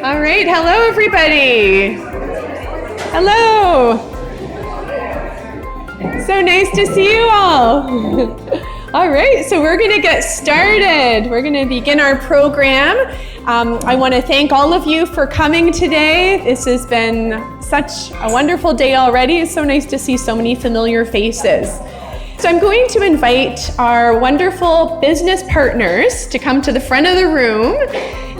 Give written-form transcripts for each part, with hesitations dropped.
All right, hello everybody. Hello. So nice to see you all. All right, so we're gonna get started. We're gonna begin our program. I wanna thank all of you for coming today. This has been such a wonderful day already. It's so nice to see so many familiar faces. So I'm going to invite our wonderful business partners to come to the front of the room.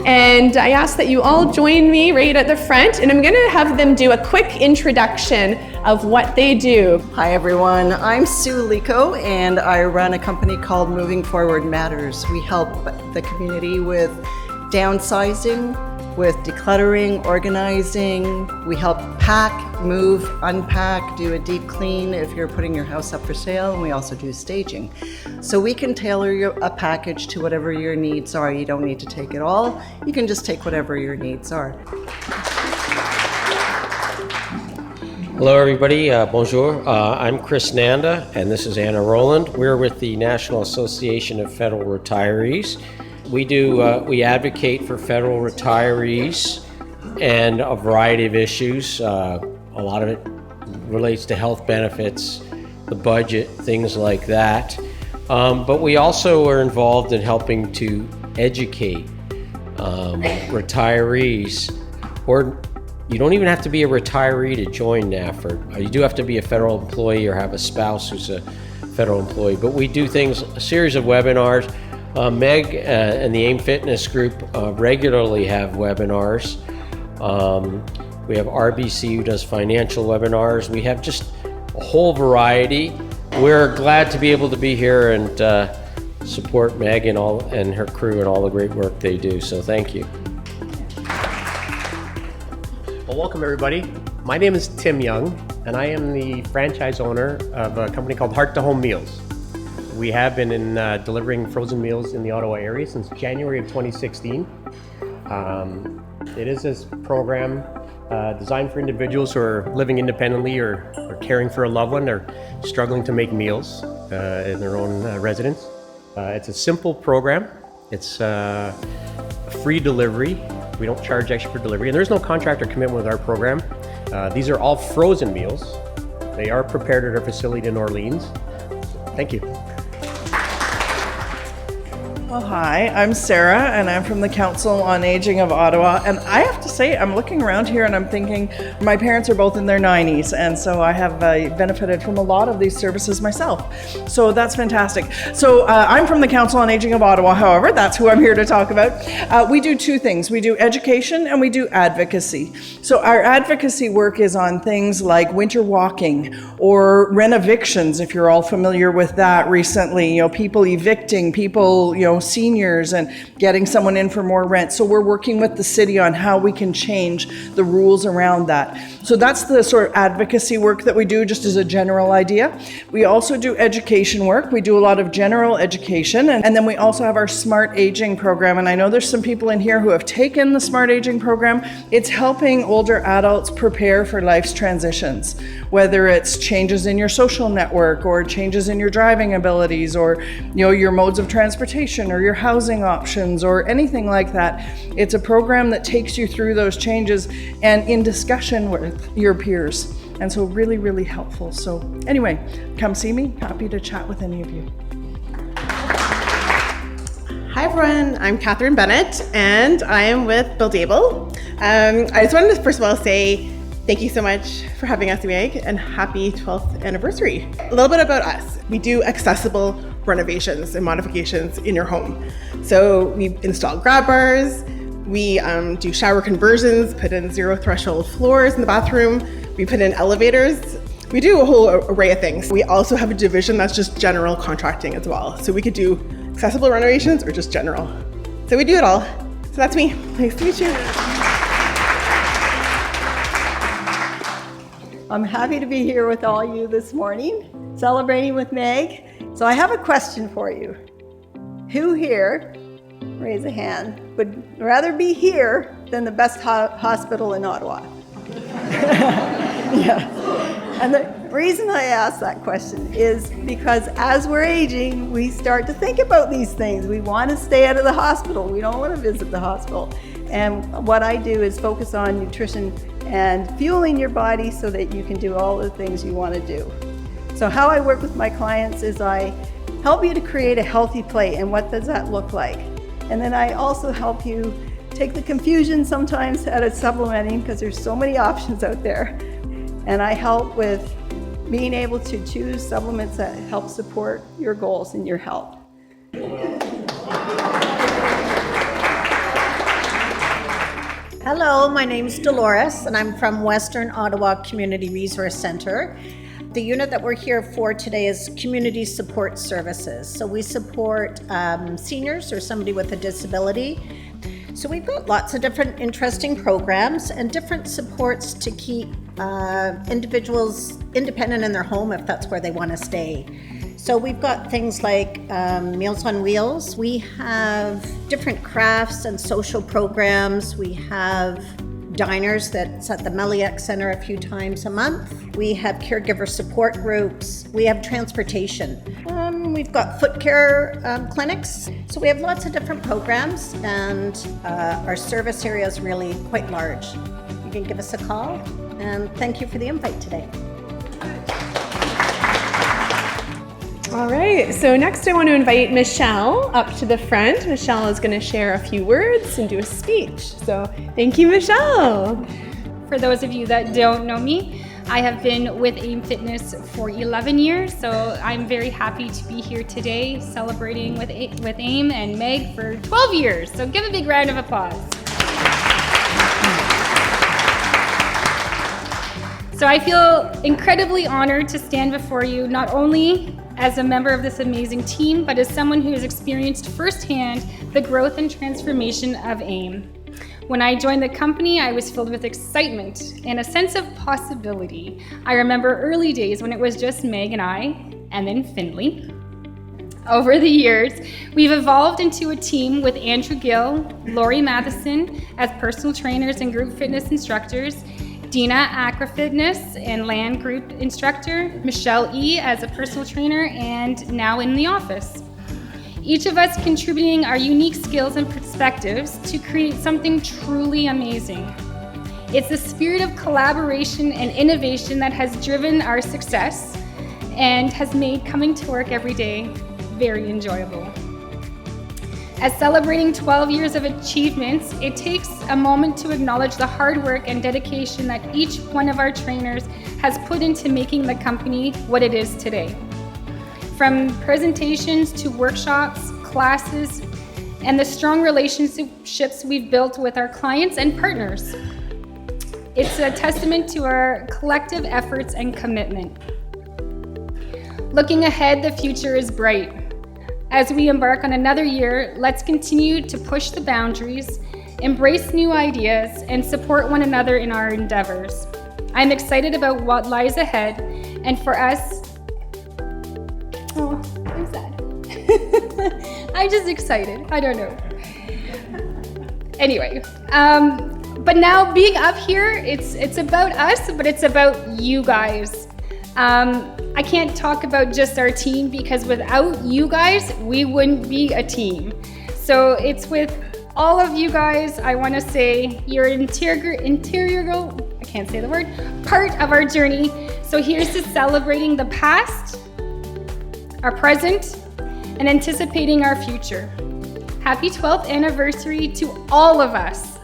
And I ask that you all join me right at the front, and I'm gonna have them do a quick introduction of what they do. Hi everyone, I'm Sue Lico and I run a company called Moving Forward Matters. We help the community with downsizing, with decluttering, organizing. We help pack, move, unpack, do a deep clean if you're putting your house up for sale, and we also do staging. So we can tailor a package to whatever your needs are. You don't need to take it all. You can just take whatever your needs are. Hello everybody, bonjour. I'm Chris Nanda and this is Anna Rowland. We're with the National Association of Federal Retirees. We advocate for federal retirees and a variety of issues. A lot of it relates to health benefits, the budget, things like that. But we also are involved in helping to educate retirees, or you don't even have to be a retiree to join NAFRD. You do have to be a federal employee or have a spouse who's a federal employee. But we do a series of webinars. Meg and the AIM Fitness Group regularly have webinars. We have RBC who does financial webinars. We have just a whole variety. We're glad to be able to be here and support Meg and her crew and all the great work they do. So thank you. Well, welcome everybody. My name is Tim Young, and I am the franchise owner of a company called Heart to Home Meals. We have been delivering frozen meals in the Ottawa area since January of 2016. It is this program designed for individuals who are living independently or caring for a loved one or struggling to make meals in their own residence. It's a simple program. It's free delivery. We don't charge extra for delivery, and there's no contract or commitment with our program. These are all frozen meals. They are prepared at our facility in Orleans. Thank you. Well, hi, I'm Sarah, and I'm from the Council on Aging of Ottawa. And I have to say, I'm looking around here and I'm thinking, my parents are both in their 90s, and so I have benefited from a lot of these services myself. So that's fantastic. So I'm from the Council on Aging of Ottawa, however, that's who I'm here to talk about. We do two things. We do education and we do advocacy. So our advocacy work is on things like winter walking or renovictions, if you're all familiar with that recently. People evicting, people, seniors, and getting someone in for more rent. So we're working with the city on how we can change the rules around that. So that's the sort of advocacy work that we do, just as a general idea. We also do education work. We do a lot of general education, and then we also have our Smart Aging program. And I know there's some people in here who have taken the Smart Aging program. It's helping older adults prepare for life's transitions, whether it's changes in your social network or changes in your driving abilities or your modes of transportation or your housing options or anything like that. It's a program that takes you through those changes and in discussion with your peers. And so really, really helpful. So anyway, come see me. Happy to chat with any of you. Hi everyone, I'm Catherine Bennett and I am with Build Able. I just wanted to first of all say thank you so much for having us, Meg, and happy 12th anniversary. A little bit about us. We do accessible renovations and modifications in your home. So we install grab bars, we do shower conversions, put in zero threshold floors in the bathroom, we put in elevators. We do a whole array of things. We also have a division that's just general contracting as well. So we could do accessible renovations or just general. So we do it all. So that's me. Nice to meet you. I'm happy to be here with all you this morning, celebrating with Meg. So I have a question for you. Who here, raise a hand, would rather be here than the best hospital in Ottawa? Yeah. And the reason I ask that question is because as we're aging, we start to think about these things. We want to stay out of the hospital. We don't want to visit the hospital. And what I do is focus on nutrition and fueling your body so that you can do all the things you want to do. So how I work with my clients is I help you to create a healthy plate, and what does that look like? And then I also help you take the confusion sometimes out of supplementing, because there's so many options out there. And I help with being able to choose supplements that help support your goals and your health. Hello, my name is Dolores, and I'm from Western Ottawa Community Resource Center. The unit that we're here for today is Community Support Services. So we support seniors or somebody with a disability. So we've got lots of different interesting programs and different supports to keep individuals independent in their home if that's where they want to stay. So we've got things like Meals on Wheels. We have different crafts and social programs. We have diners that's at the Meliak Center a few times a month. We have caregiver support groups. We have transportation. We've got foot care clinics. So we have lots of different programs, and our service area is really quite large. You can give us a call, and thank you for the invite today. All right, so next I want to invite Michelle up to the front. Michelle is going to share a few words and do a speech. So thank you, Michelle. For those of you that don't know me, I have been with AIM Fitness for 11 years, so I'm very happy to be here today celebrating with AIM and Meg for 12 years. So give a big round of applause. So I feel incredibly honored to stand before you, not only as a member of this amazing team, but as someone who has experienced firsthand the growth and transformation of AIM. When I joined the company, I was filled with excitement and a sense of possibility. I remember early days when it was just Meg and I, and then Finley. Over the years, we've evolved into a team with Andrew Gill, Lori Matheson as personal trainers and group fitness instructors, Dina Acrofitness and land group instructor, Michelle E as a personal trainer, and now in the office. Each of us contributing our unique skills and perspectives to create something truly amazing. It's the spirit of collaboration and innovation that has driven our success and has made coming to work every day very enjoyable. As celebrating 12 years of achievements, it takes a moment to acknowledge the hard work and dedication that each one of our trainers has put into making the company what it is today. From presentations to workshops, classes, and the strong relationships we've built with our clients and partners. It's a testament to our collective efforts and commitment. Looking ahead, the future is bright. As we embark on another year, let's continue to push the boundaries, embrace new ideas, and support one another in our endeavors. I'm excited about what lies ahead, and for us, oh, I'm sad. I'm just excited, I don't know. Anyway, but now being up here, it's about us, but it's about you guys. I can't talk about just our team because without you guys, we wouldn't be a team. So it's with all of you guys, I want to say you're an integral, I can't say the word, part of our journey. So here's to celebrating the past, our present, and anticipating our future. Happy 12th anniversary to all of us.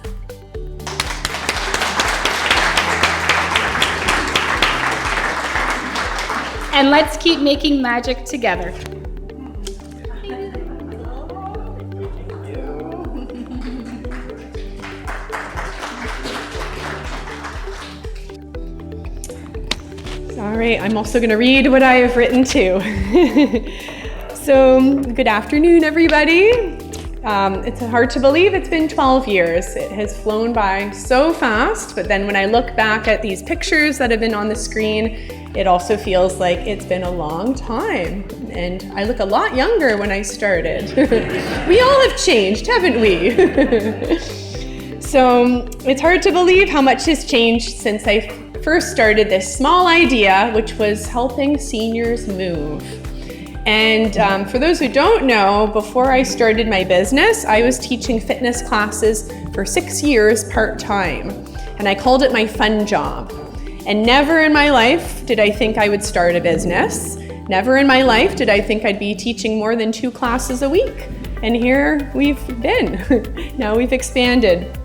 And let's keep making magic together. All right, I'm also going to read what I have written too. So, good afternoon, everybody. It's hard to believe it's been 12 years. It has flown by so fast, but then when I look back at these pictures that have been on the screen, it also feels like it's been a long time. And I look a lot younger when I started. We all have changed, haven't we? So it's hard to believe how much has changed since I first started this small idea, which was helping seniors move. And for those who don't know, before I started my business, I was teaching fitness classes for 6 years part-time. And I called it my fun job. And never in my life did I think I would start a business. Never in my life did I think I'd be teaching more than 2 classes a week. And here we've been. Now we've expanded.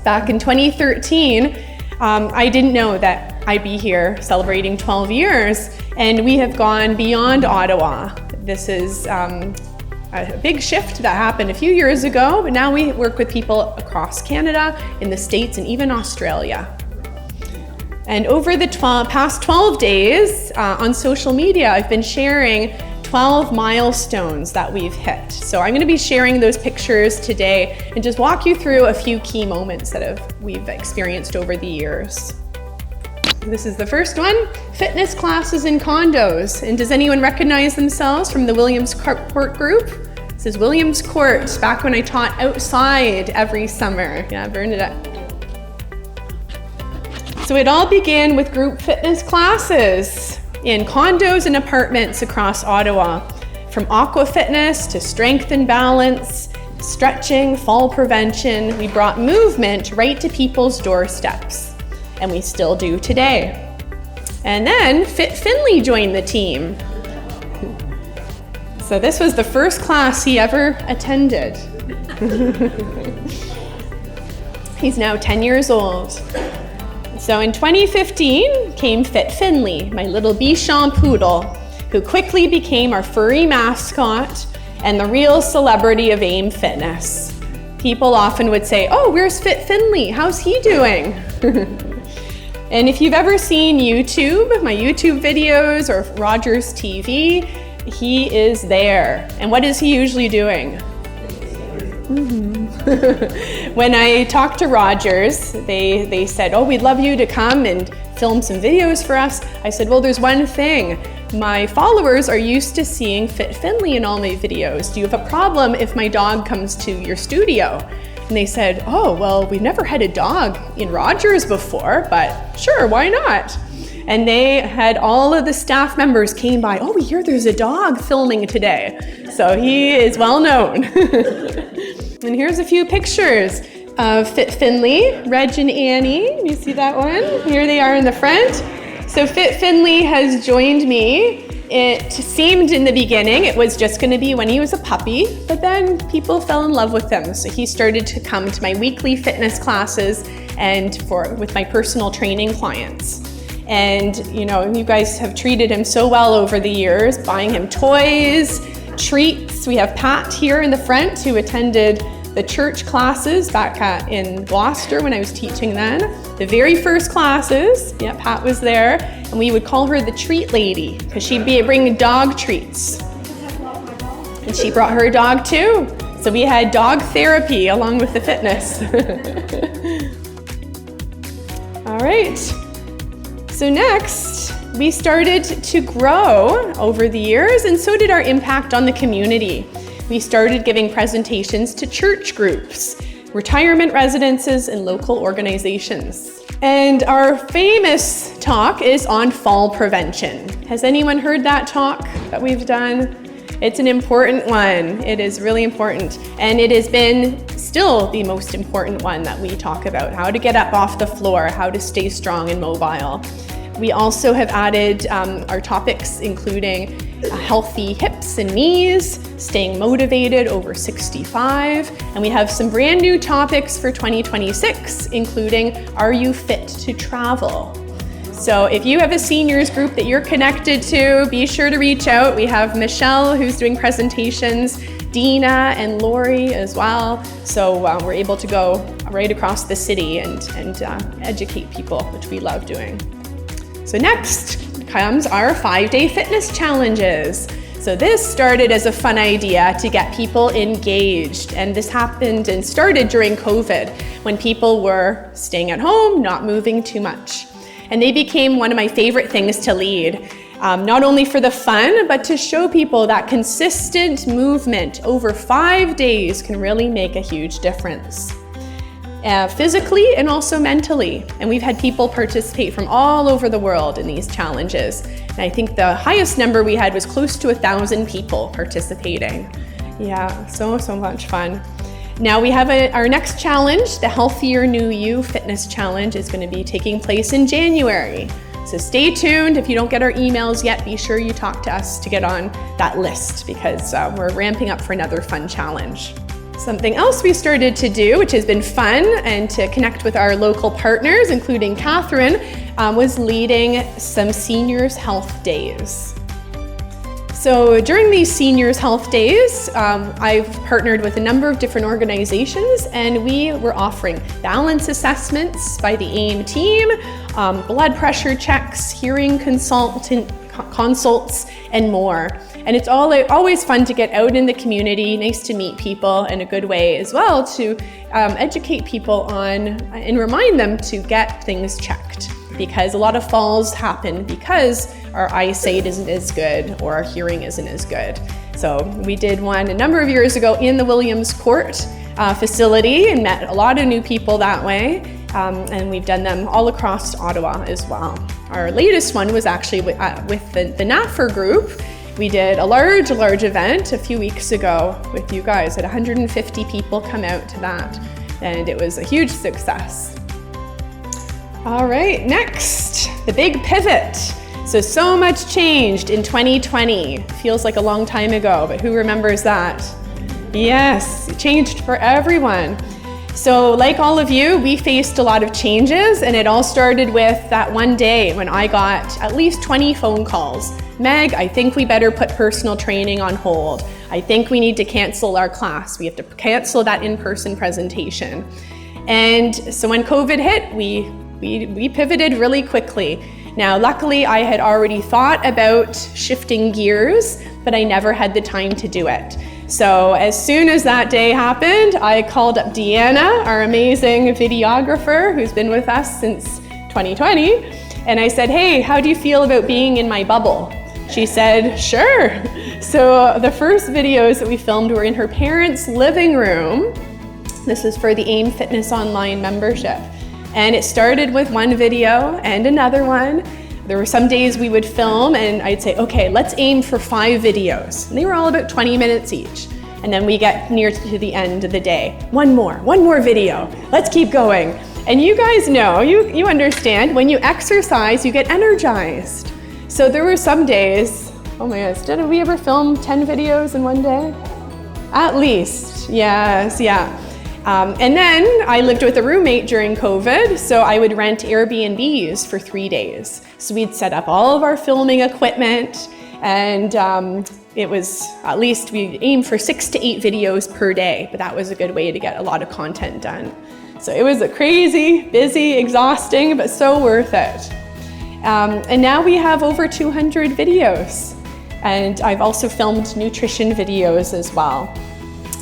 Back in 2013, I didn't know that I'd be here celebrating 12 years, and we have gone beyond Ottawa. This is a big shift that happened a few years ago, but now we work with people across Canada, in the States, and even Australia. And over the past 12 days on social media, I've been sharing 12 milestones that we've hit. So I'm going to be sharing those pictures today and just walk you through a few key moments that we've experienced over the years. This is the first one, fitness classes in condos. And does anyone recognize themselves from the Williams Court group? This is Williams Court, back when I taught outside every summer. Yeah, Bernadette. So it all began with group fitness classes in condos and apartments across Ottawa. From aqua fitness to strength and balance, stretching, fall prevention, we brought movement right to people's doorsteps. And we still do today. And then Fit Finley joined the team. So this was the first class he ever attended. He's now 10 years old. So in 2015 came Fit Finley, my little Bichon poodle, who quickly became our furry mascot and the real celebrity of AIM Fitness. People often would say, "Oh, where's Fit Finley? How's he doing?" And if you've ever seen YouTube, my YouTube videos or Rogers TV, he is there. And what is he usually doing? When I talked to Rogers, they said, "Oh, we'd love you to come and film some videos for us." I said, "Well, there's one thing. My followers are used to seeing Fit Finley in all my videos. Do you have a problem if my dog comes to your studio?" And they said, "Oh, well, we've never had a dog in Rogers before, but sure, why not?" And they had all of the staff members came by, "Oh, we hear there's a dog filming today." So he is well known. And here's a few pictures of Fit Finley, Reg and Annie. You see that one? Here they are in the front. So Fit Finley has joined me. It seemed in the beginning it was just going to be when he was a puppy, but then people fell in love with him. So he started to come to my weekly fitness classes and with my personal training clients. And you guys have treated him so well over the years, buying him toys, treats. We have Pat here in the front who attended the church classes back in Gloucester when I was teaching then. The very first classes, yeah, Pat was there, and we would call her the treat lady because she'd be bringing dog treats. And she brought her dog too. So we had dog therapy along with the fitness. All right. So next, we started to grow over the years, and so did our impact on the community. We started giving presentations to church groups, retirement residences, and local organizations. And our famous talk is on fall prevention. Has anyone heard that talk that we've done? It's an important one. It is really important. And it has been still the most important one that we talk about, how to get up off the floor, how to stay strong and mobile. We also have added our topics including healthy hips and knees, staying motivated over 65, and we have some brand new topics for 2026, including Are You Fit to Travel? So if you have a seniors group that you're connected to, be sure to reach out. We have Michelle who's doing presentations, Dina and Lori as well. So we're able to go right across the city and educate people, which we love doing. So next comes our 5-day fitness challenges. So this started as a fun idea to get people engaged. And this happened and started during COVID when people were staying at home, not moving too much. And they became one of my favorite things to lead, not only for the fun, but to show people that consistent movement over 5 days can really make a huge difference. physically and also mentally. And we've had people participate from all over the world in these challenges. And I think the highest number we had was close to 1,000 people participating. Yeah, so much fun. Now we have our next challenge, the Healthier New You Fitness Challenge, is going to be taking place in January. So stay tuned. If you don't get our emails yet, be sure you talk to us to get on that list, because we're ramping up for another fun challenge. Something else we started to do, which has been fun, and to connect with our local partners, including Catherine, was leading some seniors health days. So during these seniors health days, I've partnered with a number of different organizations, and we were offering balance assessments by the AIM team, blood pressure checks, hearing consults, and more. And it's always fun to get out in the community, nice to meet people in a good way as well, to educate people on and remind them to get things checked. Because a lot of falls happen because our eyesight isn't as good or our hearing isn't as good. So we did one a number of years ago in the Williams Court facility and met a lot of new people that way. And we've done them all across Ottawa as well. Our latest one was actually with the NAFR group. We did a large event a few weeks ago with you guys. Had 150 people come out to that, and it was a huge success. All right, next, the big pivot. So much changed in 2020. Feels like a long time ago, but who remembers that? Yes, it changed for everyone. So like all of you, we faced a lot of changes, and it all started with that one day when I got at least 20 phone calls. Meg, I think we better put personal training on hold. I think we need to cancel our class. We have to cancel that in-person presentation. And so when COVID hit, we pivoted really quickly. Now, luckily, I had already thought about shifting gears, but I never had the time to do it. So as soon as that day happened, I called up Deanna, our amazing videographer who's been with us since 2020, and I said, hey, how do you feel about being in my bubble? She said, sure. So the first videos that we filmed were in her parents' living room. This is for the AIM Fitness Online membership. And it started with one video and another one. There were some days we would film and I'd say, okay, let's aim for 5 videos. And they were all about 20 minutes each. And then we get near to the end of the day. One more video. Let's keep going. And you guys know, you understand, when you exercise, you get energized. So there were some days, oh my gosh, did we ever film 10 videos in one day? At least, yes, yeah. And then I lived with a roommate during COVID, so I would rent Airbnbs for 3 days. So we'd set up all of our filming equipment, and it was, at least we aimed for 6 to 8 videos per day, but that was a good way to get a lot of content done. So it was a crazy, busy, exhausting, but so worth it. And now we have over 200 videos. And I've also filmed nutrition videos as well.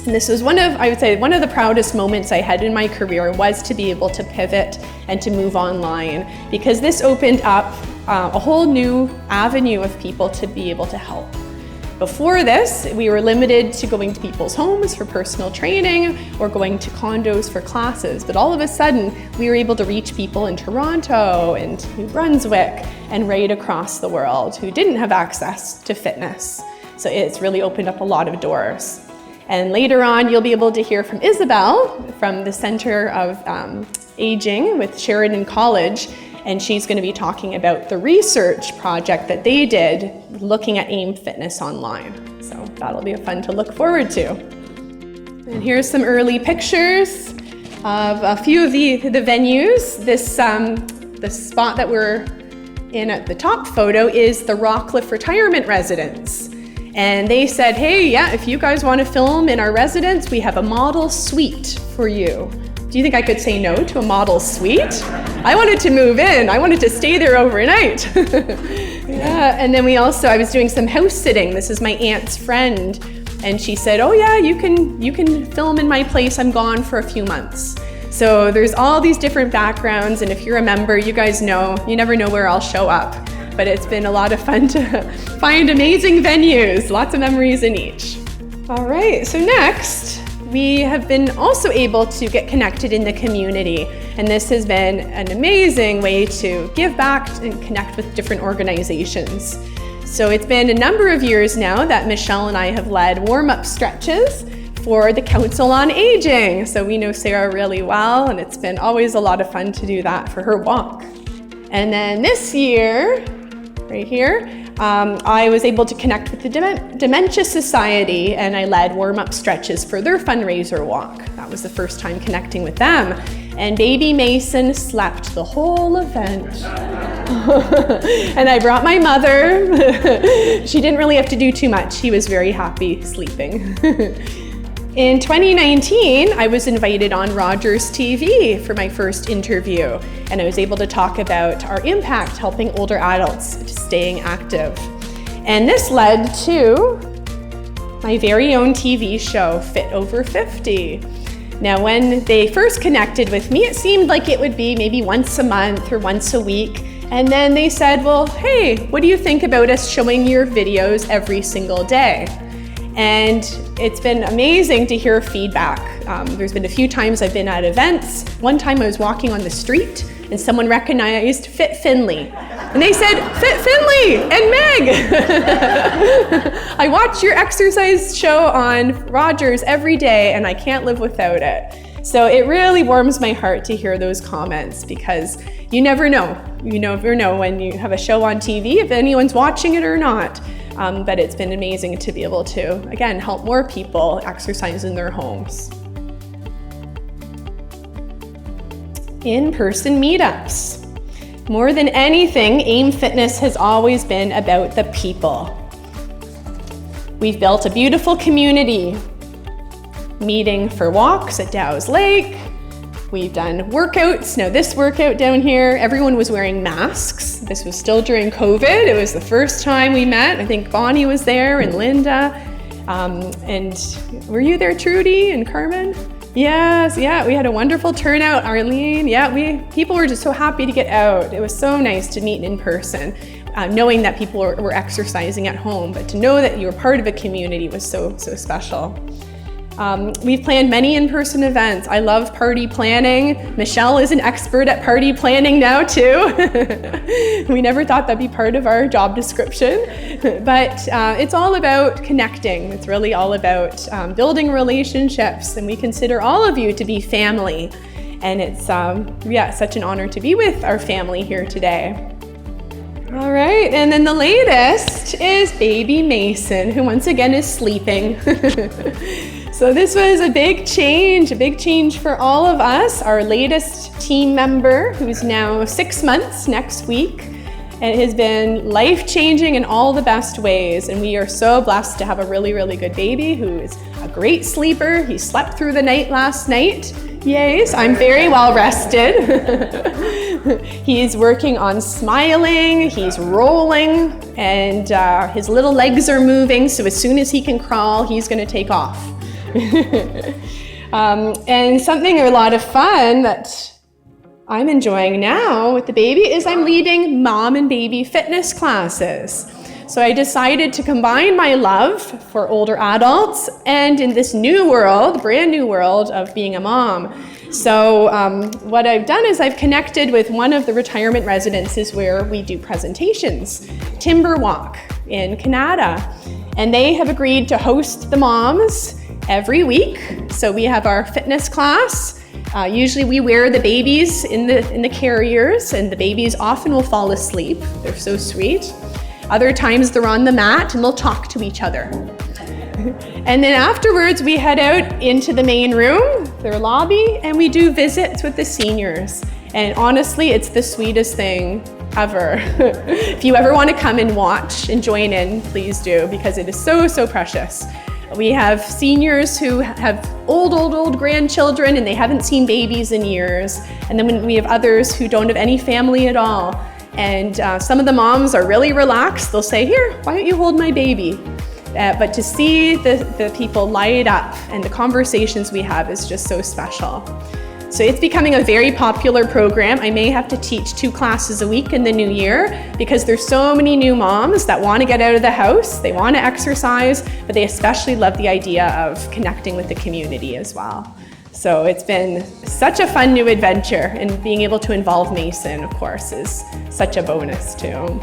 And this was I would say, one of the proudest moments I had in my career was to be able to pivot and to move online, because this opened up a whole new avenue of people to be able to help. Before this, we were limited to going to people's homes for personal training or going to condos for classes. But all of a sudden, we were able to reach people in Toronto and New Brunswick and right across the world who didn't have access to fitness. So it's really opened up a lot of doors. And later on, you'll be able to hear from Isabel from the Center of Aging with Sheridan College, and she's going to be talking about the research project that they did looking at AIM Fitness Online. So that'll be fun to look forward to. And here's some early pictures of a few of the venues. The spot that we're in at the top photo is the Rockcliffe Retirement Residence. And they said, hey, yeah, if you guys want to film in our residence, we have a model suite for you. Do you think I could say no to a model suite? I wanted to move in. I wanted to stay there overnight. Yeah, and then I was doing some house sitting. This is my aunt's friend. And she said, oh yeah, you can film in my place. I'm gone for a few months. So there's all these different backgrounds. And if you're a member, you guys know, you never know where I'll show up. But it's been a lot of fun to find amazing venues, lots of memories in each. All right, so next, we have been also able to get connected in the community. And this has been an amazing way to give back and connect with different organizations. So it's been a number of years now that Michelle and I have led warm-up stretches for the Council on Aging. So we know Sarah really well, and it's been always a lot of fun to do that for her walk. And then this year, right here, I was able to connect with the Dementia Society, and I led warm-up stretches for their fundraiser walk. That was the first time connecting with them. And baby Mason slept the whole event. And I brought my mother. She didn't really have to do too much. He was very happy sleeping. In 2019, I was invited on Rogers TV for my first interview, and I was able to talk about our impact helping older adults to staying active. And this led to my very own TV show, Fit Over 50. Now, when they first connected with me, it seemed like it would be maybe once a month or once a week. And then they said, well, hey, what do you think about us showing your videos every single day? And it's been amazing to hear feedback. There's been a few times I've been at events. One time I was walking on the street and someone recognized Fit Finley. And they said, Fit Finley and Meg! I watch your exercise show on Rogers every day and I can't live without it. So it really warms my heart to hear those comments, because you never know. You never know when you have a show on TV if anyone's watching it or not. But it's been amazing to be able to, again, help more people exercise in their homes. In-person meetups. More than anything, AIM Fitness has always been about the people. We've built a beautiful community, meeting for walks at Dow's Lake. We've done workouts. Now this workout down here, everyone was wearing masks. This was still during COVID. It was the first time we met. I think Bonnie was there and Linda. And were you there, Trudy and Carmen? Yes, yeah, we had a wonderful turnout. Arlene, yeah, people were just so happy to get out. It was so nice to meet in person, knowing that people were exercising at home, but to know that you were part of a community was so special. We've planned many in-person events. I love party planning. Michelle is an expert at party planning now too. We never thought that'd be part of our job description, but it's all about connecting. It's really all about building relationships, and we consider all of you to be family. And it's such an honor to be with our family here today. All right, and then the latest is baby Mason, who once again is sleeping. So this was a big change for all of us. Our latest team member, who's now 6 months next week. It has been life-changing in all the best ways, and we are so blessed to have a really, really good baby who is a great sleeper. He slept through the night last night. Yes, I'm very well rested. He's working on smiling, he's rolling, and his little legs are moving, so as soon as he can crawl, he's gonna take off. And something a lot of fun that I'm enjoying now with the baby is I'm leading mom and baby fitness classes. So I decided to combine my love for older adults and in this new world, brand new world of being a mom. So what I've done is I've connected with one of the retirement residences where we do presentations, Timber Walk in Canada. And they have agreed to host the moms every week. So we have our fitness class. Usually we wear the babies in the carriers, and the babies often will fall asleep. They're so sweet. Other times they're on the mat and they'll talk to each other. And then afterwards we head out into the main room, their lobby, and we do visits with the seniors. And honestly, it's the sweetest thing ever. If you ever want to come and watch and join in, please do, because it is so precious. We have seniors who have old grandchildren and they haven't seen babies in years. And then we have others who don't have any family at all. And some of the moms are really relaxed. They'll say, here, why don't you hold my baby? But to see the people light up and the conversations we have is just so special. So it's becoming a very popular program. I may have to teach 2 classes a week in the new year because there's so many new moms that want to get out of the house, they want to exercise, but they especially love the idea of connecting with the community as well. So it's been such a fun new adventure, and being able to involve Mason, of course, is such a bonus too.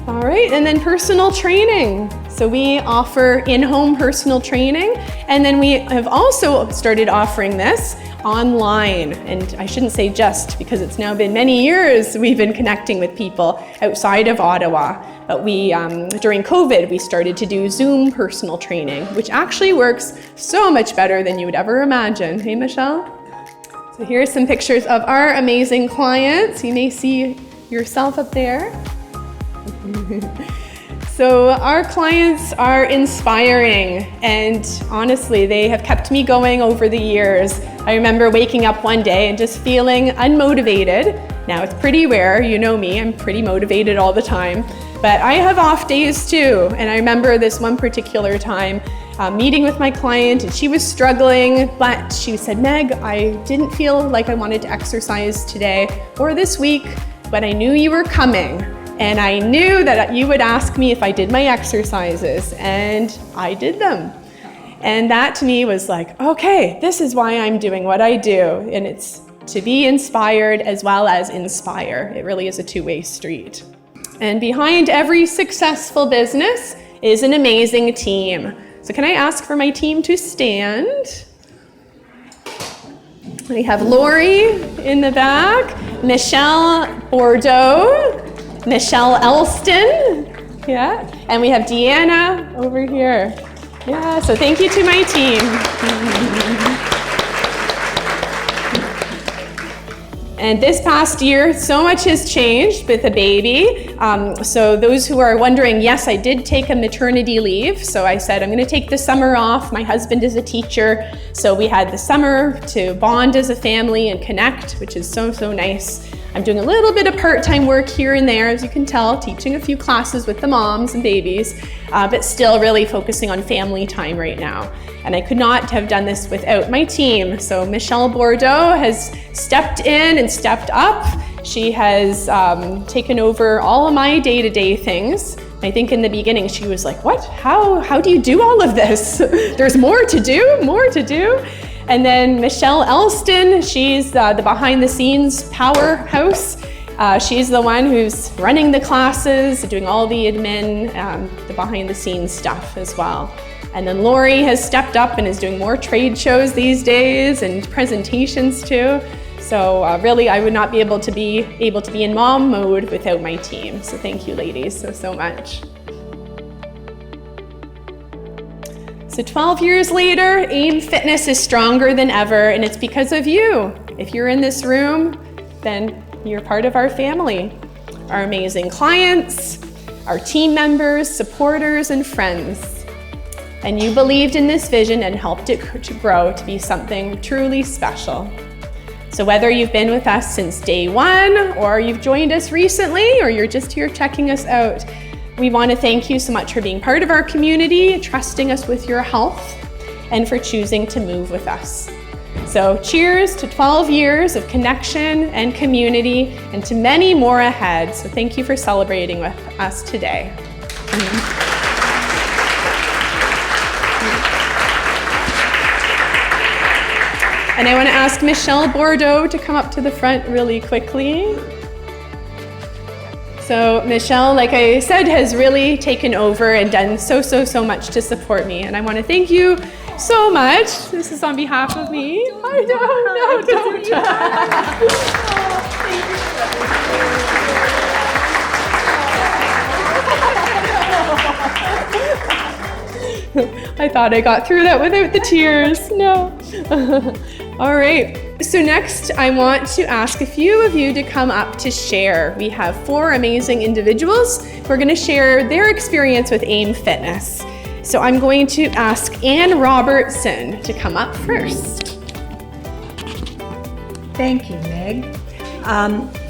All right, and then personal training. So we offer in-home personal training, and then we have also started offering this online. And I shouldn't say just, because it's now been many years we've been connecting with people outside of Ottawa. But we, during COVID, we started to do Zoom personal training, which actually works so much better than you would ever imagine. Hey, Michelle? So here are some pictures of our amazing clients. You may see yourself up there. So our clients are inspiring, and honestly, they have kept me going over the years. I remember waking up one day and just feeling unmotivated. Now it's pretty rare, you know me, I'm pretty motivated all the time, but I have off days too. And I remember this one particular time meeting with my client, and she was struggling, but she said, Meg, I didn't feel like I wanted to exercise today or this week, but I knew you were coming. And I knew that you would ask me if I did my exercises, and I did them. And that to me was like, okay, this is why I'm doing what I do. And it's to be inspired as well as inspire. It really is a two-way street. And behind every successful business is an amazing team. So can I ask for my team to stand? We have Lori in the back, Michelle Bordeaux, Michelle Elston, yeah, and we have Deanna over here. Yeah, so thank you to my team. And this past year, so much has changed with the baby. So those who are wondering, yes, I did take a maternity leave. So I said, I'm gonna take the summer off. My husband is a teacher. So we had the summer to bond as a family and connect, which is so, so nice. I'm doing a little bit of part-time work here and there, as you can tell, teaching a few classes with the moms and babies, but still really focusing on family time right now. And I could not have done this without my team. So Michelle Bordeaux has stepped in and stepped up. She has taken over all of my day-to-day things. I think in the beginning she was like, what? How do you do all of this? There's more to do. And then Michelle Elston, she's the behind-the-scenes powerhouse. She's the one who's running the classes, doing all the admin, the behind-the-scenes stuff as well. And then Lori has stepped up and is doing more trade shows these days and presentations too. So really, I would not be able to be in mom mode without my team. So thank you, ladies, so much. So 12 years later, AIM Fitness is stronger than ever, and it's because of you. If you're in this room, then you're part of our family. Our amazing clients, our team members, supporters, and friends. And you believed in this vision and helped it to grow to be something truly special. So whether you've been with us since day one, or you've joined us recently, or you're just here checking us out, we want to thank you so much for being part of our community, trusting us with your health, and for choosing to move with us. So cheers to 12 years of connection and community, and to many more ahead. So thank you for celebrating with us today. And I want to ask Michelle Bordeaux to come up to the front really quickly. So Michelle, like I said, has really taken over and done so much to support me. And I want to thank you so much. This is on behalf of me. I know, don't. I thought I got through that without the tears. No. All right. So next, I want to ask a few of you to come up to share. We have 4 amazing individuals who are going to share their experience with AIM Fitness. So I'm going to ask Anne Robertson to come up first. Thank you, Meg.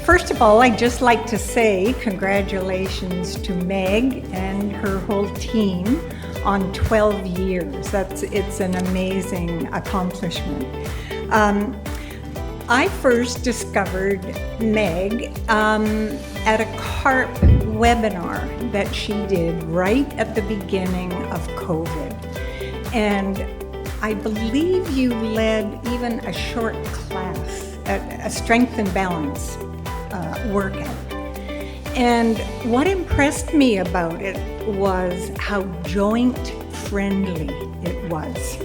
First of all, I'd just like to say congratulations to Meg and her whole team on 12 years. It's an amazing accomplishment. I first discovered Meg at a CARP webinar that she did right at the beginning of COVID. And I believe you led even a short class, a strength and balance workout. And what impressed me about it was how joint friendly it was.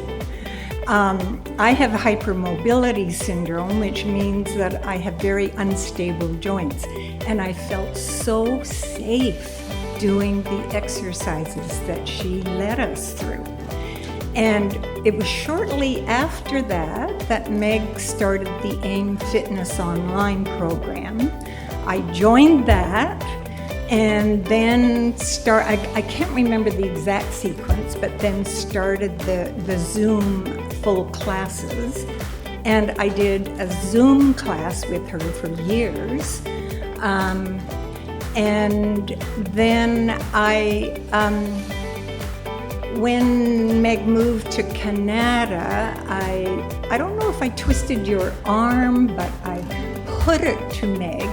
I have hypermobility syndrome, which means that I have very unstable joints. And I felt so safe doing the exercises that she led us through. And it was shortly after that Meg started the AIM Fitness Online program. I joined that and then I can't remember the exact sequence, but then started the Zoom full classes. And I did a Zoom class with her for years. And then when Meg moved to Canada, I don't know if I twisted your arm, but I put it to Meg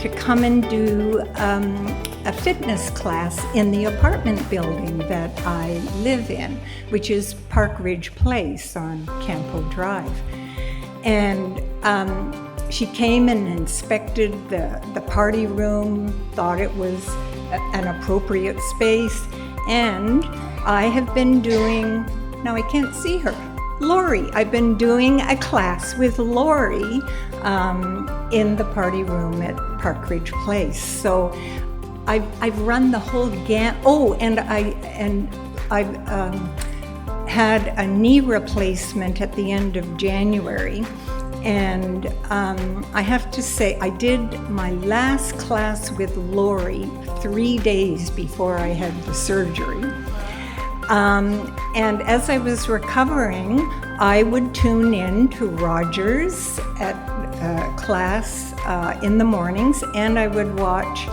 to come and do a fitness class in the apartment building that I live in, which is Park Ridge Place on Campo Drive. And she came and inspected the party room, thought it was an appropriate space, and I have been doing, now I can't see her, Lori. I've been doing a class with Lori in the party room at Park Ridge Place. So I've run the whole and I've had a knee replacement at the end of January. And I have to say, I did my last class with Lori 3 days before I had the surgery. And as I was recovering, I would tune in to Rogers at class in the mornings, and I would watch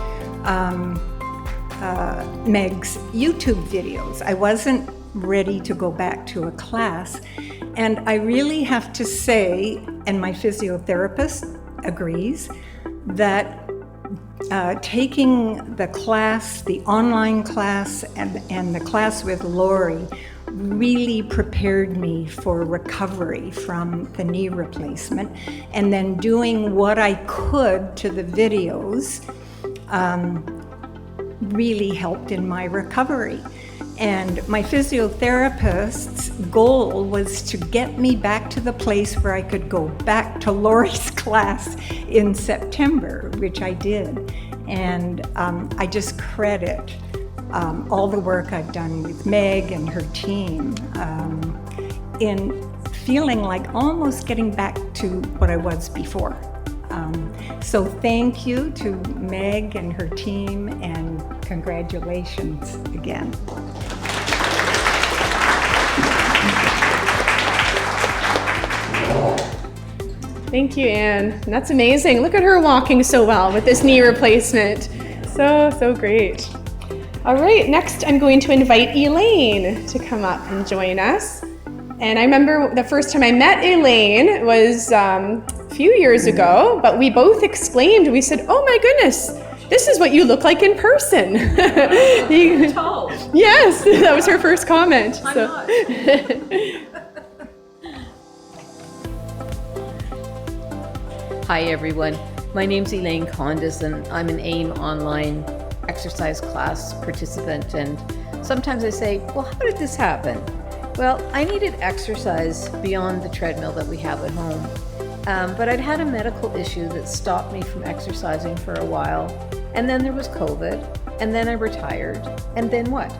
Meg's YouTube videos. I wasn't ready to go back to a class. And I really have to say, and my physiotherapist agrees, that taking the class, the online class, and the class with Lori really prepared me for recovery from the knee replacement. And then doing what I could to the videos really helped in my recovery. And my physiotherapist's goal was to get me back to the place where I could go back to Lori's class in September, which I did. And I just credit all the work I've done with Meg and her team in feeling like almost getting back to what I was before. So thank you to Meg and her team, and congratulations again. Thank you, Anne. That's amazing. Look at her walking so well with this knee replacement. So great. All right, next I'm going to invite Elaine to come up and join us. And I remember the first time I met Elaine was a few years ago, but we both exclaimed, we said, "Oh my goodness, this is what you look like in person." You're tall. Yes, that was her first comment. I'm so. not. Hi everyone, my name's Elaine Condis and I'm an AIM online exercise class participant, and sometimes I say, well, how did this happen? Well, I needed exercise beyond the treadmill that we have at home, but I'd had a medical issue that stopped me from exercising for a while, and then there was COVID, and then I retired, and then what?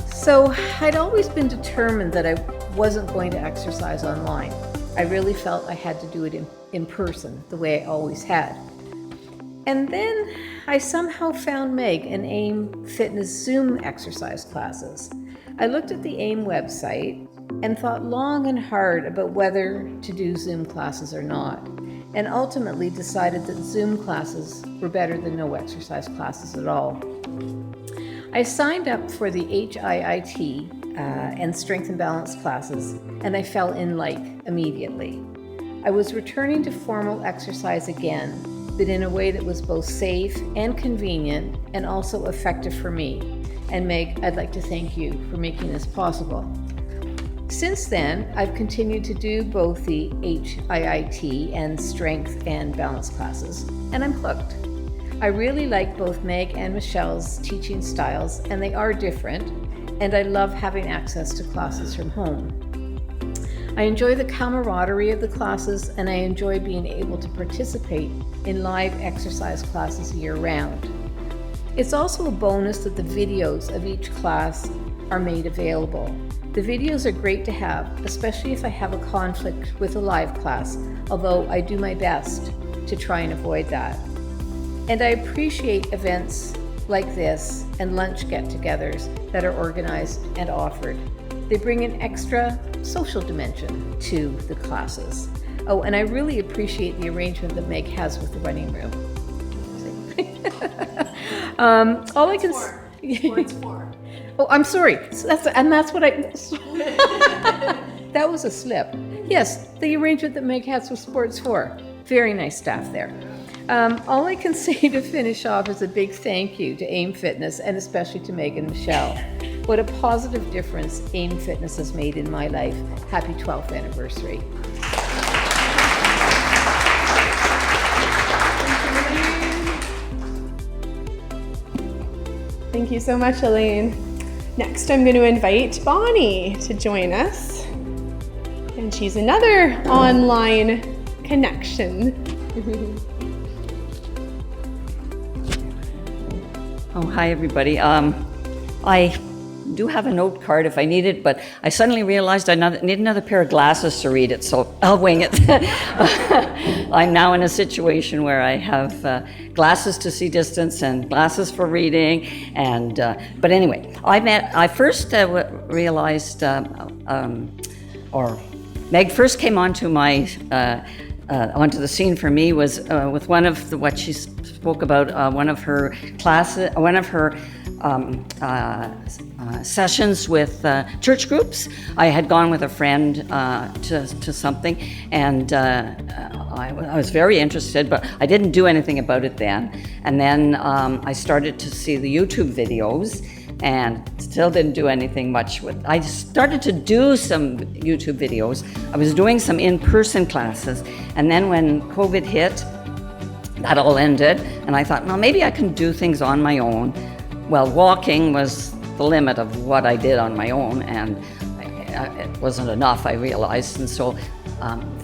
So I'd always been determined that I wasn't going to exercise online. I really felt I had to do it in person, the way I always had. And then I somehow found Meg and AIM Fitness Zoom exercise classes. I looked at the AIM website and thought long and hard about whether to do Zoom classes or not, and ultimately decided that Zoom classes were better than no exercise classes at all. I signed up for the HIIT and strength and balance classes, and I fell in like immediately. I was returning to formal exercise again, but in a way that was both safe and convenient and also effective for me. And Meg, I'd like to thank you for making this possible. Since then, I've continued to do both the HIIT and strength and balance classes, and I'm hooked. I really like both Meg and Michelle's teaching styles, and they are different, and I love having access to classes from home. I enjoy the camaraderie of the classes, and I enjoy being able to participate in live exercise classes year-round. It's also a bonus that the videos of each class are made available. The videos are great to have, especially if I have a conflict with a live class, although I do my best to try and avoid that. And I appreciate events like this and lunch get-togethers that are organized and offered. They bring an extra social dimension to the classes. Oh, and I really appreciate the arrangement that Meg has with the running room. All I can It's 4. Oh, I'm sorry. So that's what I. That was a slip. Yes, the arrangement that Meg has with Sports 4. Very nice staff there. All I can say to finish off is a big thank you to AIM Fitness and especially to Meg and Michelle. What a positive difference AIM Fitness has made in my life. Happy 12th anniversary. Thank you so much, Elaine. Next, I'm going to invite Bonnie to join us. And she's another online connection. Oh, hi, everybody. I do have a note card if I need it, but I suddenly realized I need another pair of glasses to read it, so I'll wing it. I'm now in a situation where I have glasses to see distance and glasses for reading, and but anyway, I first realized, or Meg first came onto my onto the scene for me was with one of what she spoke about, one of her classes, one of her sessions with church groups. I had gone with a friend to something, and I was very interested, but I didn't do anything about it then. And then I started to see the YouTube videos, and still didn't do anything much with. I started to do some YouTube videos. I was doing some in-person classes, and then when COVID hit, that all ended, and I thought, well, maybe I can do things on my own. Well, walking was the limit of what I did on my own, and it wasn't enough, I realized. And so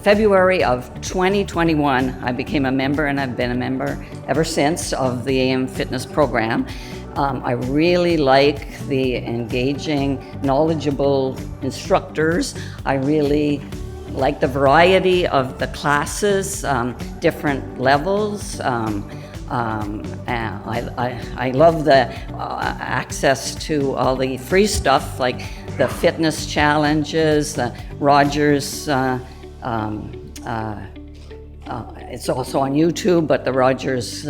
February of 2021, I became a member, and I've been a member ever since of the AIM Fitness program. I really like the engaging, knowledgeable instructors. I really like the variety of the classes, different levels. I love the access to all the free stuff, like the fitness challenges, the Rogers. It's also on YouTube, but the Rogers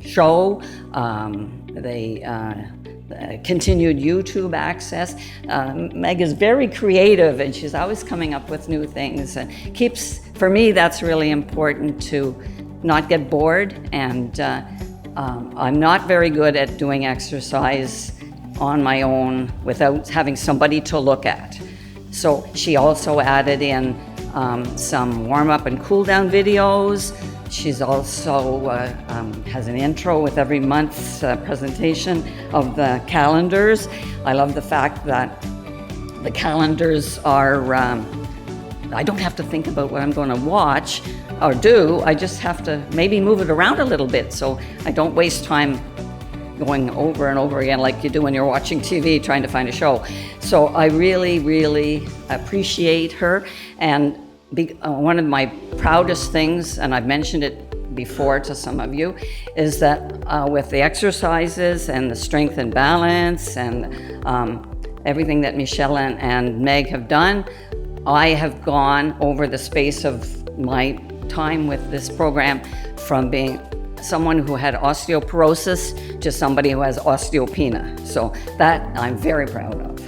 show, the continued YouTube access. Meg is very creative, and she's always coming up with new things, and for me, that's really important to not get bored. And I'm not very good at doing exercise on my own without having somebody to look at. So she also added in some warm-up and cool-down videos. She's also has an intro with every month's presentation of the calendars. I love the fact that the calendars are, I don't have to think about what I'm going to watch or do. I just have to maybe move it around a little bit so I don't waste time going over and over again like you do when you're watching TV trying to find a show. So I really, really appreciate her. And one of my proudest things, and I've mentioned it before to some of you, is that with the exercises and the strength and balance and everything that Michelle and Meg have done, I have gone over the space of my time with this program from being someone who had osteoporosis to somebody who has osteopenia. So that I'm very proud of.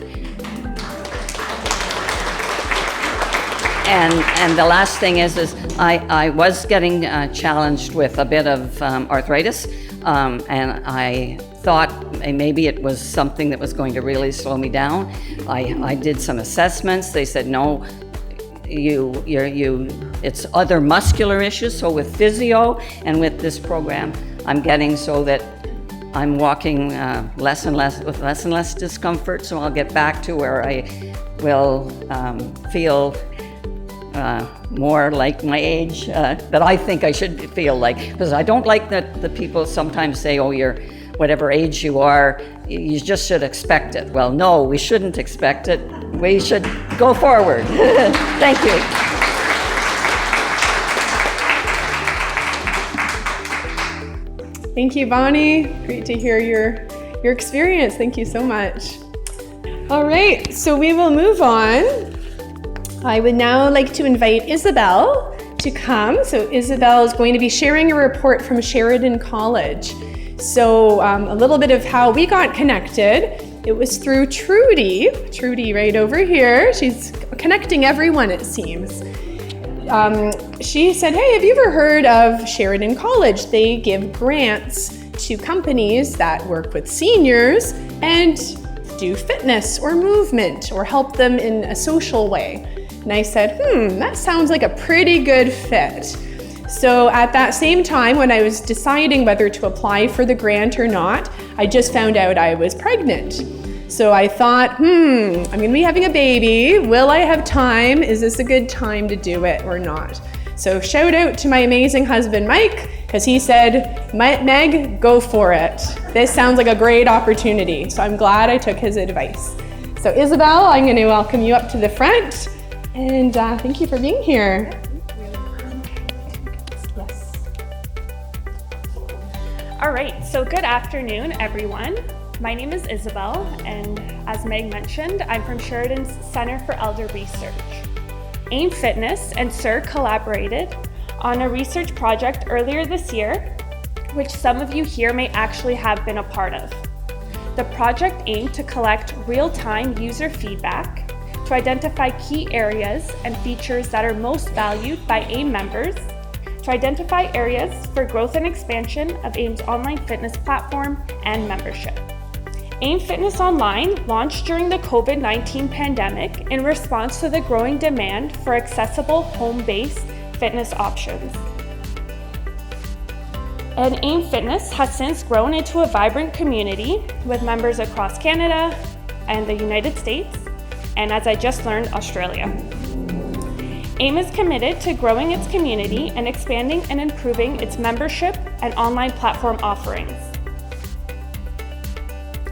And the last thing is I was getting challenged with a bit of arthritis, and I thought maybe it was something that was going to really slow me down. I did some assessments. They said, no, it's other muscular issues. So with physio and with this program, I'm getting so that I'm walking less and less discomfort. So I'll get back to where I will feel more like my age that I think I should feel like. Because I don't like that the people sometimes say, oh, you're whatever age you are, you just should expect it. Well, no, we shouldn't expect it. We should go forward. Thank you. Thank you, Bonnie. Great to hear your experience. Thank you so much. All right, so we will move on. I would now like to invite Isabel to come. So Isabel is going to be sharing a report from Sheridan College. So a little bit of how we got connected. It was through Trudy right over here. She's connecting everyone, it seems. She said, hey, have you ever heard of Sheridan College? They give grants to companies that work with seniors and do fitness or movement or help them in a social way. And I said, that sounds like a pretty good fit. So at that same time, when I was deciding whether to apply for the grant or not, I just found out I was pregnant. So I thought, I'm gonna be having a baby. Will I have time? Is this a good time to do it or not? So shout out to my amazing husband, Mike, because he said, Meg, go for it. This sounds like a great opportunity. So I'm glad I took his advice. So Isabel, I'm gonna welcome you up to the front and thank you for being here. All right, so good afternoon, everyone. My name is Isabel, and as Meg mentioned, I'm from Sheridan's Center for Elder Research. AIM Fitness and SIR collaborated on a research project earlier this year, which some of you here may actually have been a part of. The project aimed to collect real-time user feedback to identify key areas and features that are most valued by AIM members, to identify areas for growth and expansion of AIM's online fitness platform and membership. AIM Fitness Online launched during the COVID-19 pandemic in response to the growing demand for accessible home-based fitness options. And AIM Fitness has since grown into a vibrant community with members across Canada and the United States, and as I just learned, Australia. AIM is committed to growing its community and expanding and improving its membership and online platform offerings.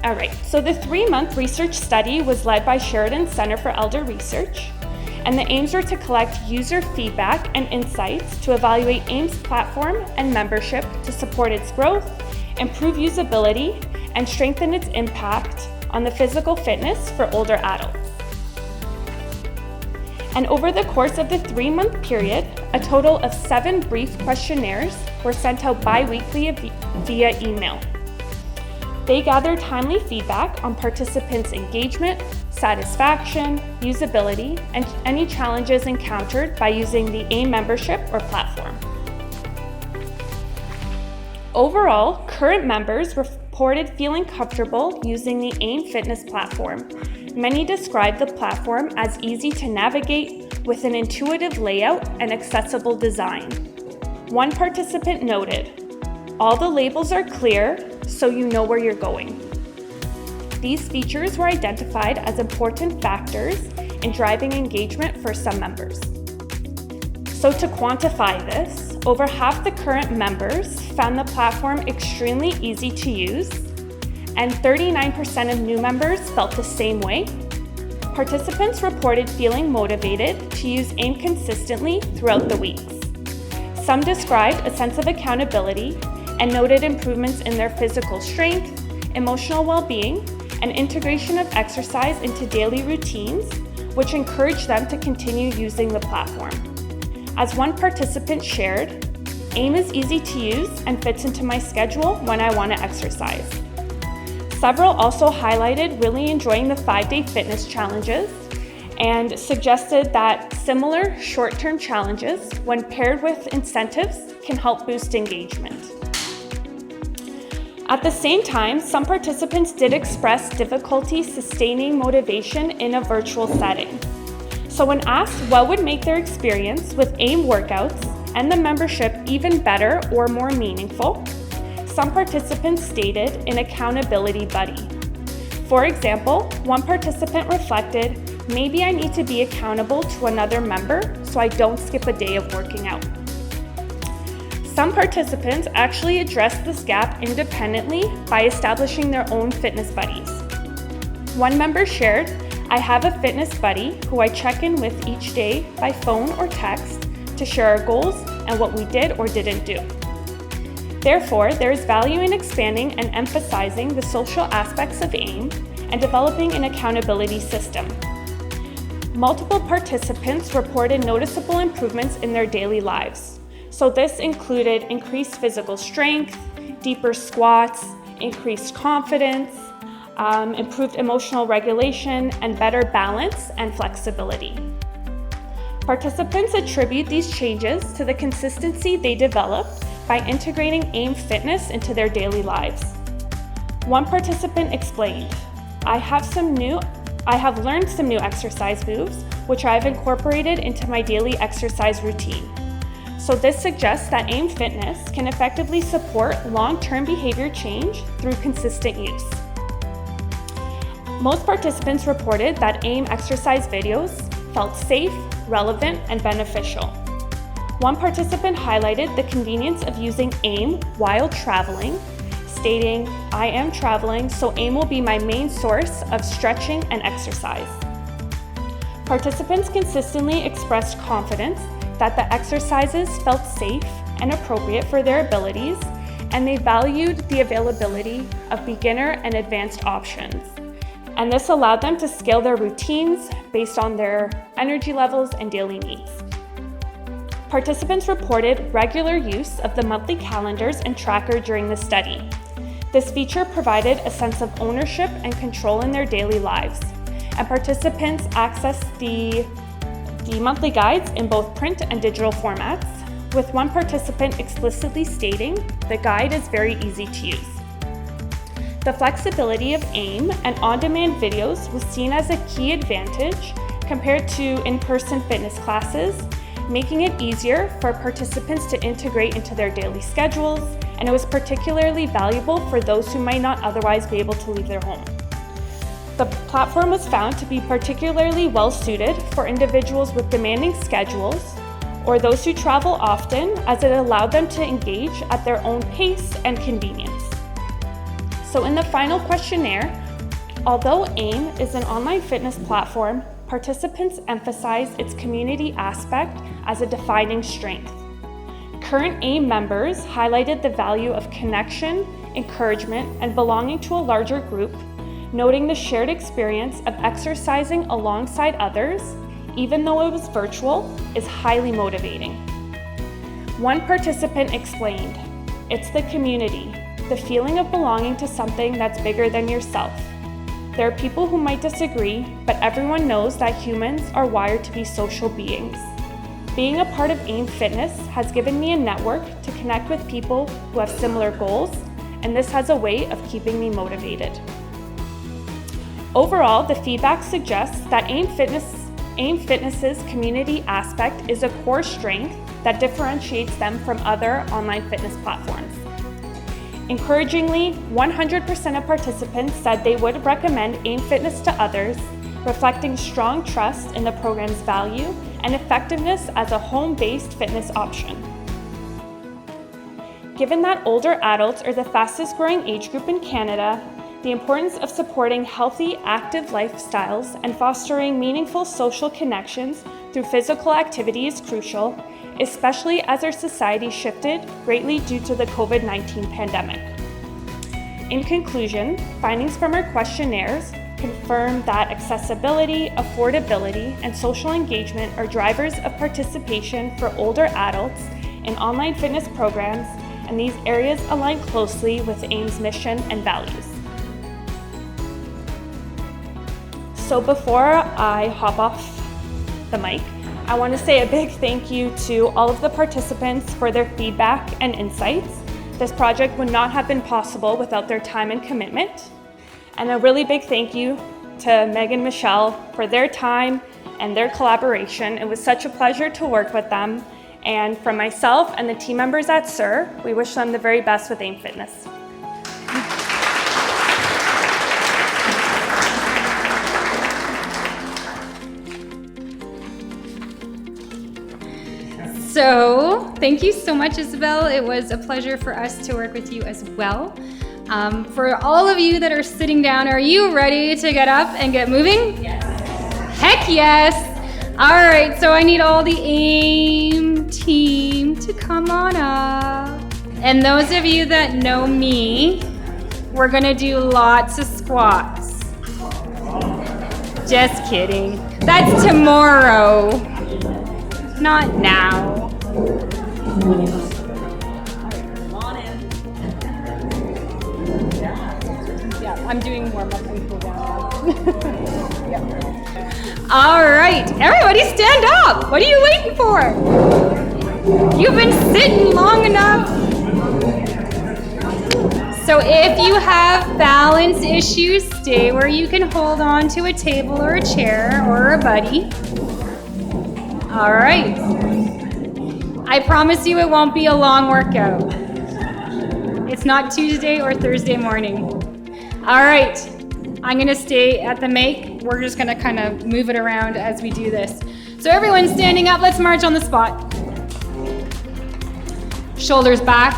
All right, so the 3-month research study was led by Sheridan Center for Elder Research, and the aims were to collect user feedback and insights to evaluate AIM's platform and membership to support its growth, improve usability, and strengthen its impact on the physical fitness for older adults. And over the course of the 3-month period, a total of 7 brief questionnaires were sent out bi-weekly via email. They gathered timely feedback on participants' engagement, satisfaction, usability, and any challenges encountered by using the AIM membership or platform. Overall, current members reported feeling comfortable using the AIM Fitness platform. Many described the platform as easy to navigate with an intuitive layout and accessible design. One participant noted, "All the labels are clear, so you know where you're going." These features were identified as important factors in driving engagement for some members. So to quantify this, over half the current members found the platform extremely easy to use, and 39% of new members felt the same way. Participants reported feeling motivated to use AIM consistently throughout the weeks. Some described a sense of accountability and noted improvements in their physical strength, emotional well-being, and integration of exercise into daily routines, which encouraged them to continue using the platform. As one participant shared, AIM is easy to use and fits into my schedule when I want to exercise. Several also highlighted really enjoying the 5-day fitness challenges and suggested that similar short-term challenges, when paired with incentives, can help boost engagement. At the same time, some participants did express difficulty sustaining motivation in a virtual setting. So when asked what would make their experience with AIM workouts and the membership even better or more meaningful, some participants stated an accountability buddy. For example, one participant reflected, maybe I need to be accountable to another member so I don't skip a day of working out. Some participants actually addressed this gap independently by establishing their own fitness buddies. One member shared, I have a fitness buddy who I check in with each day by phone or text to share our goals and what we did or didn't do. Therefore, there is value in expanding and emphasizing the social aspects of AIM and developing an accountability system. Multiple participants reported noticeable improvements in their daily lives. So this included increased physical strength, deeper squats, increased confidence, improved emotional regulation, and better balance and flexibility. Participants attribute these changes to the consistency they developed by integrating AIM fitness into their daily lives. One participant explained, I have learned some new exercise moves, which I've incorporated into my daily exercise routine. So this suggests that AIM fitness can effectively support long-term behavior change through consistent use. Most participants reported that AIM exercise videos felt safe, relevant, and beneficial. One participant highlighted the convenience of using AIM while traveling, stating, I am traveling, so AIM will be my main source of stretching and exercise. Participants consistently expressed confidence that the exercises felt safe and appropriate for their abilities, and they valued the availability of beginner and advanced options. And this allowed them to scale their routines based on their energy levels and daily needs. Participants reported regular use of the monthly calendars and tracker during the study. This feature provided a sense of ownership and control in their daily lives, and participants accessed the monthly guides in both print and digital formats, with one participant explicitly stating the guide is very easy to use. The flexibility of AIM and on-demand videos was seen as a key advantage compared to in-person fitness classes, making it easier for participants to integrate into their daily schedules, and it was particularly valuable for those who might not otherwise be able to leave their home. The platform was found to be particularly well suited for individuals with demanding schedules or those who travel often, as it allowed them to engage at their own pace and convenience. So in the final questionnaire, although AIM is an online fitness platform, participants emphasize its community aspect as a defining strength. Current AIM members highlighted the value of connection, encouragement, and belonging to a larger group, noting the shared experience of exercising alongside others, even though it was virtual, is highly motivating. One participant explained, it's the community, the feeling of belonging to something that's bigger than yourself. There are people who might disagree, but everyone knows that humans are wired to be social beings. Being a part of AIM Fitness has given me a network to connect with people who have similar goals, and this has a way of keeping me motivated. Overall, the feedback suggests that AIM Fitness's community aspect is a core strength that differentiates them from other online fitness platforms. Encouragingly, 100% of participants said they would recommend AIM Fitness to others, reflecting strong trust in the program's value and effectiveness as a home-based fitness option. Given that older adults are the fastest growing age group in Canada, the importance of supporting healthy, active lifestyles and fostering meaningful social connections through physical activity is crucial, especially as our society shifted greatly due to the COVID-19 pandemic. In conclusion, findings from our questionnaires confirm that accessibility, affordability, and social engagement are drivers of participation for older adults in online fitness programs, and these areas align closely with AIM's mission and values. So before I hop off the mic, I want to say a big thank you to all of the participants for their feedback and insights. This project would not have been possible without their time and commitment. And a really big thank you to Meg and Michelle for their time and their collaboration. It was such a pleasure to work with them. And from myself and the team members at SIR, we wish them the very best with AIM Fitness. So, thank you so much, Isabel. It was a pleasure for us to work with you as well. For all of you that are sitting down, are you ready to get up and get moving? Yes. Heck yes. All right, so I need all the AIM team to come on up. And those of you that know me, we're gonna do lots of squats. Just kidding. That's tomorrow, not now. Yeah, I'm doing warm-up and cool down now. Yeah. All right, everybody stand up. What are you waiting for? You've been sitting long enough. So if you have balance issues, stay where you can hold on to a table or a chair or a buddy. All right. I promise you it won't be a long workout. It's not Tuesday or Thursday morning. All right, I'm gonna stay at the make. We're just gonna kind of move it around as we do this. So everyone's standing up, let's march on the spot. Shoulders back,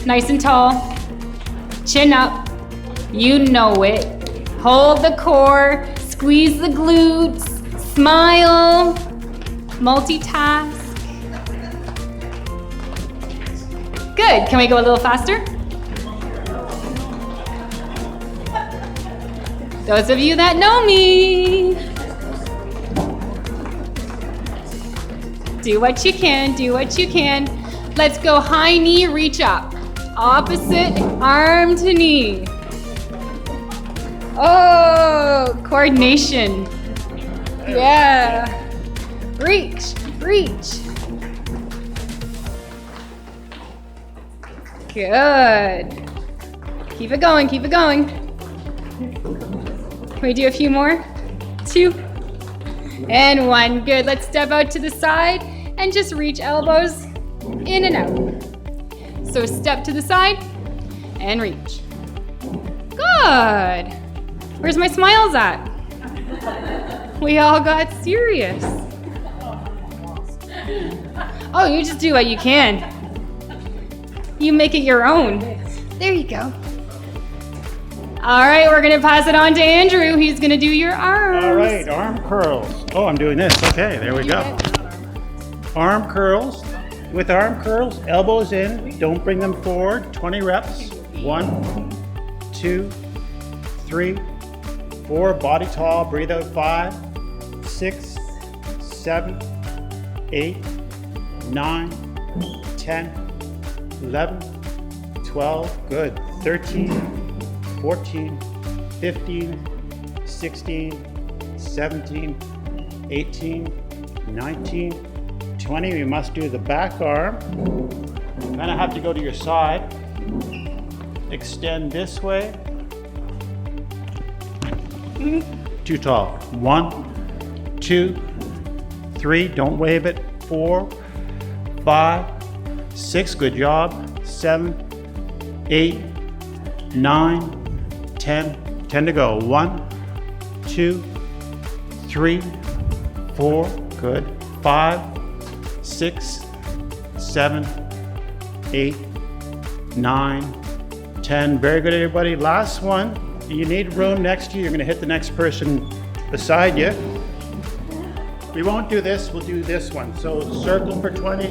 nice and tall. Chin up, you know it. Hold the core, squeeze the glutes, smile, multitask. Good, can we go a little faster? Those of you that know me. Do what you can, do what you can. Let's go high knee, reach up. Opposite arm to knee. Oh, coordination. Yeah. Reach, reach. Good. Keep it going, keep it going. Can we do a few more? 2 and 1. Good. Let's step out to the side and just reach elbows in and out. So step to the side and reach. Good. Where's my smiles at? We all got serious. Oh, you just do what you can. You make it your own. There you go. All right, we're gonna pass it on to Andrew. He's gonna do your arms. All right, arm curls. Oh, I'm doing this. Okay, there we go. Arm curls. With arm curls, elbows in. Don't bring them forward. 20 reps. 1, 2, 3, 4. Body tall. Breathe out. 5, 6, 7, 8, 9, 10, 11, 12. Good. 13. 14, 15, 16, 17, 18, 19, 20. We must do the back arm. Kind of have to go to your side. Extend this way. Too tall. 1, 2, 3. Don't wave it. 4, 5, 6. Good job. 7, 8, 9, 10. 10 to go. 1, 2, 3, 4. Good. 5, 6, 7, 8, 9, 10. Very good, everybody. Last one. You need room next to you. You're going to hit the next person beside you. We won't do this. We'll do this one. So circle for 20.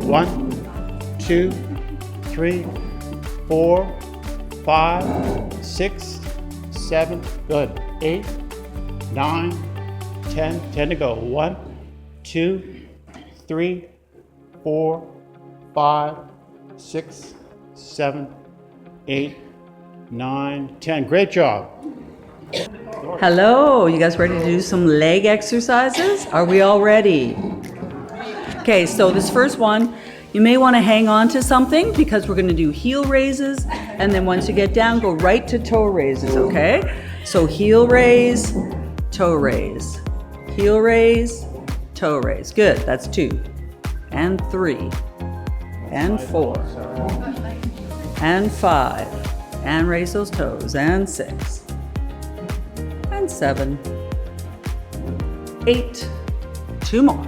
1, 2, 3, 4, 5, 6, 7, good. 8, 9, 10. 10 to go. 1, 2, 3, 4, 5, 6, 7, 8, 9, 10. Great job. Hello, you guys ready to do some leg exercises? Are we all ready? Okay, so this first one, you may want to hang on to something because we're going to do heel raises, and then once you get down, go right to toe raises, okay? So heel raise, toe raise, heel raise, toe raise. Good, that's 2, and 3, and 4, and 5, and raise those toes, and 6, and 7, 8, 2 more,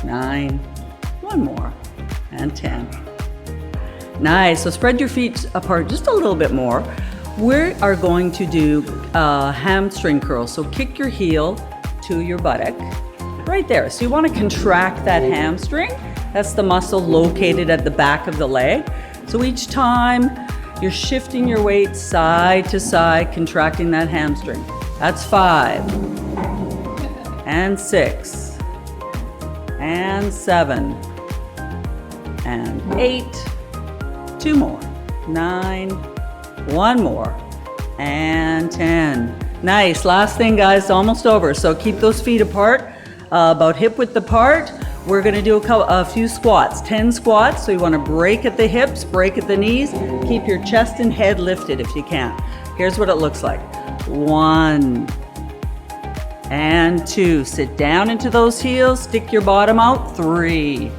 9, 1 more, and 10. Nice, so spread your feet apart just a little bit more. We are going to do hamstring curls. So kick your heel to your buttock, right there. So you want to contract that hamstring. That's the muscle located at the back of the leg. So each time you're shifting your weight side to side, contracting that hamstring. That's 5, and 6, and 7, and 8, 2 more, 9, 1 more, and 10. Nice, last thing guys, almost over. So keep those feet apart, about hip width apart. We're gonna do a few squats, 10 squats. So you wanna break at the hips, break at the knees, keep your chest and head lifted if you can. Here's what it looks like. 1, and 2. Sit down into those heels, stick your bottom out. 3,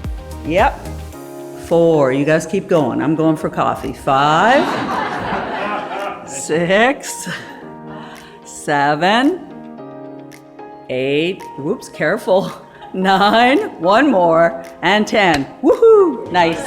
yep. 4, you guys keep going. I'm going for coffee. 5, 6, 7, 8, whoops, careful. 9, 1 more, and 10. Woohoo! Nice.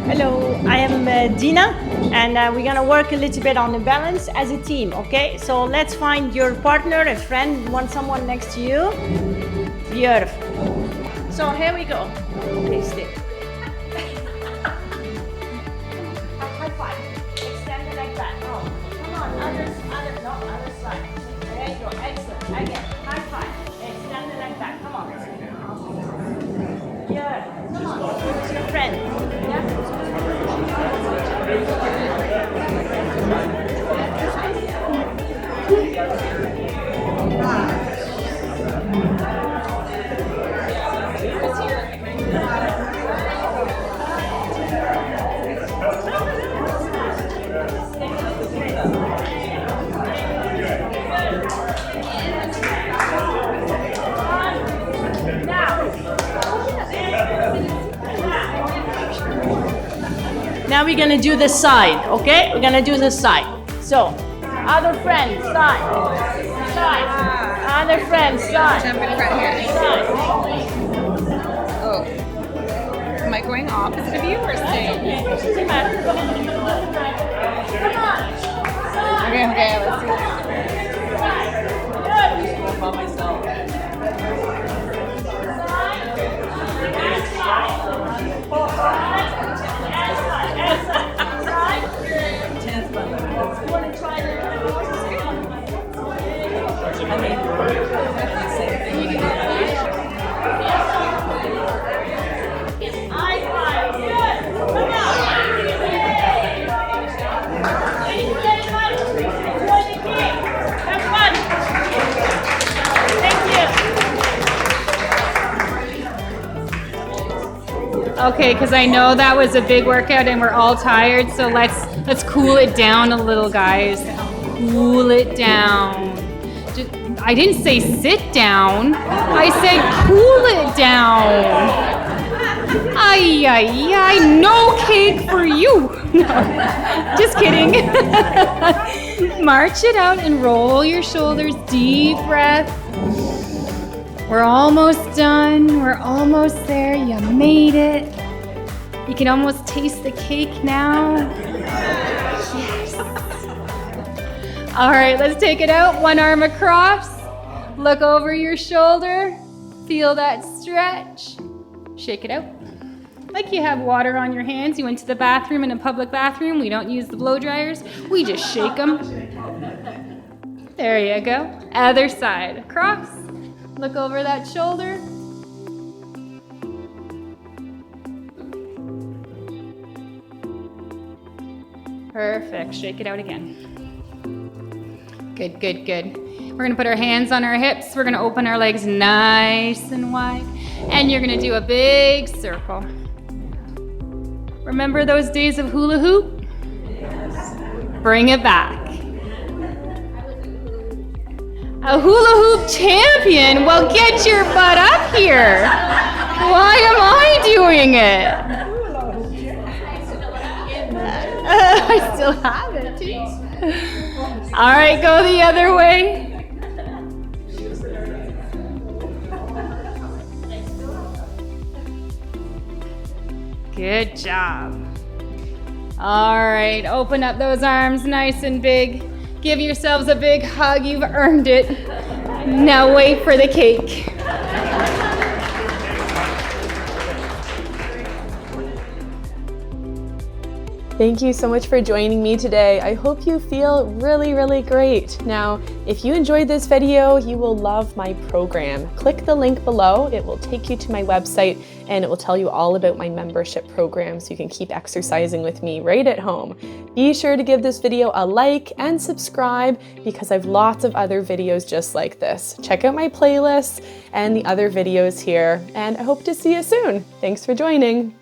Hello, I am Dina. And we're gonna work a little bit on the balance as a team, okay? So let's find your partner, a friend, want someone next to you. Beautiful. So here we go. Okay, stay. High five. Extend it like that. Oh, come on, other side. There you go, excellent. Again, high five. Extend it like that. Come on. Yeah, come on. Who's your friend? Yeah. Now we're gonna do this side, okay? We're gonna do this side. So, other friend, side. Other friend, side. Jump in front here. Side. Oh. Am I going opposite of you or staying? Doesn't matter. Come on. Okay, let's see. I'm by myself. Okay, because I know that was a big workout and we're all tired, so let's cool it down a little, guys. Cool it down. I didn't say sit down. I said cool it down. Ay, ay, ay, no cake for you. No, just kidding. March it out and roll your shoulders. Deep breath. We're almost done. We're almost there. You made it. You can almost taste the cake now. Yes. All right, let's take it out. One arm across. Look over your shoulder. Feel that stretch. Shake it out. Like you have water on your hands. You went to the bathroom in a public bathroom. We don't use the blow dryers. We just shake them. There you go. Other side. Across. Look over that shoulder. Perfect. Shake it out again. Good, good, good. We're gonna put our hands on our hips. We're gonna open our legs nice and wide. And you're gonna do a big circle. Remember those days of hula hoop? Yes. Bring it back. A hula hoop champion? Well, get your butt up here. Why am I doing it? I still have it too. All right, go the other way. Good job. All right, open up those arms nice and big. Give yourselves a big hug. You've earned it. Now wait for the cake. Thank you so much for joining me today. I hope you feel really, really great. Now, if you enjoyed this video, you will love my program. Click the link below. It will take you to my website and it will tell you all about my membership program so you can keep exercising with me right at home. Be sure to give this video a like and subscribe because I have lots of other videos just like this. Check out my playlists and the other videos here, and I hope to see you soon. Thanks for joining.